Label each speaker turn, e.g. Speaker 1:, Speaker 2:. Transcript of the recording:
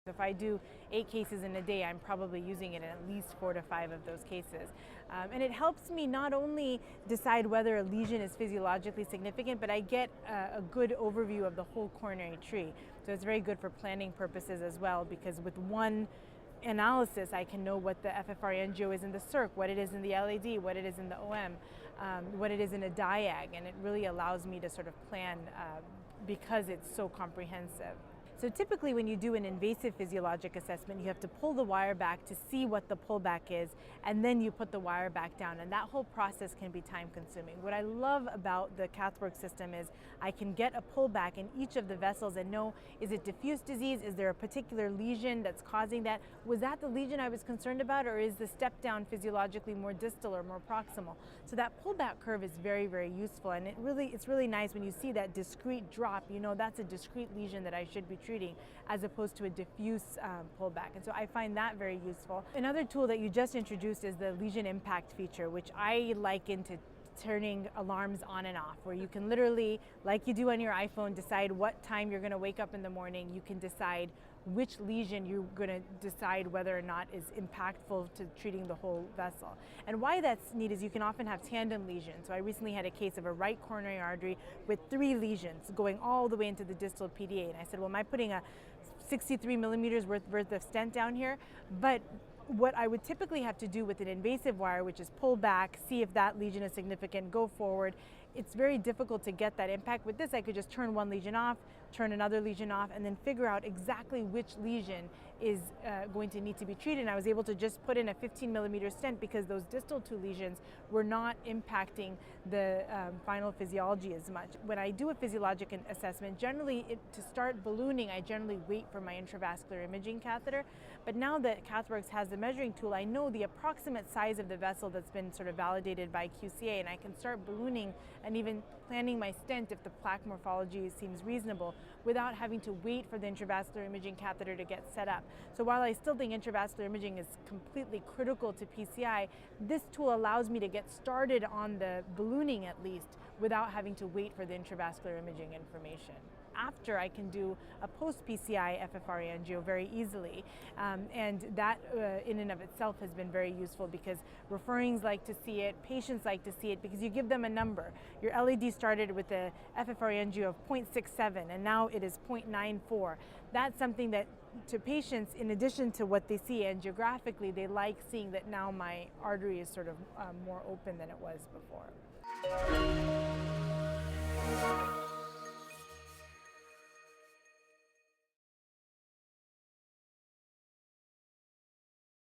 Speaker 1: If I do 8 cases in a day, I'm probably using it in at least 4 to 5 of those cases. And it helps me not only decide whether a lesion is physiologically significant, but I get a good overview of the whole coronary tree. So it's very good for planning purposes as well, because with one analysis, I can know what the FFRangio is in the circ, what it is in the LAD, what it is in the OM, what it is in a diag, and it really allows me to sort of plan because it's so comprehensive. So typically when you do an invasive physiologic assessment, you have to pull the wire back to see what the pullback is, and then you put the wire back down, and that whole process can be time consuming. What I love about the CathWorks system is I can get a pullback in each of the vessels and know, is it diffuse disease? Is there a particular lesion that's causing that? Was that the lesion I was concerned about, or is the step down physiologically more distal or more proximal? So that pullback curve is very, very useful, and it's really nice when you see that discrete drop. You know that's a discrete lesion that I should be treating, as opposed to a diffuse pullback. And so I find that very useful. Another tool that you just introduced is the lesion impact feature, which I liken to turning alarms on and off, where you can literally, like you do on your iPhone, decide what time you're going to wake up in the morning. You can decide which lesion you're going to decide whether or not is impactful to treating the whole vessel. And why that's neat is you can often have tandem lesions. So I recently had a case of a right coronary artery with 3 lesions going all the way into the distal PDA. And I said, well, am I putting a 63 millimeters worth of stent down here? But what I would typically have to do with an invasive wire, which is pull back, see if that lesion is significant, go forward, it's very difficult to get that impact. With this, I could just turn one lesion off, turn another lesion off, and then figure out exactly which lesion is going to need to be treated. And I was able to just put in a 15 millimeter stent because those distal 2 lesions were not impacting the final physiology as much. When I do a physiologic assessment, generally to start ballooning, I generally wait for my intravascular imaging catheter. But now that CathWorks has the measuring tool, I know the approximate size of the vessel that's been sort of validated by QCA, and I can start ballooning and even planning my stent if the plaque morphology seems reasonable, without having to wait for the intravascular imaging catheter to get set up. So while I still think intravascular imaging is completely critical to PCI, this tool allows me to get started on the ballooning at least without having to wait for the intravascular imaging information. After, I can do a post-PCI FFRangio very easily, and that in and of itself has been very useful because referrings like to see it, patients like to see it, because you give them a number. Your LAD started with a FFRangio of 0.67 and now it is 0.94. That's something that to patients, in addition to what they see angiographically, they like seeing that now my artery is sort of more open than it was before.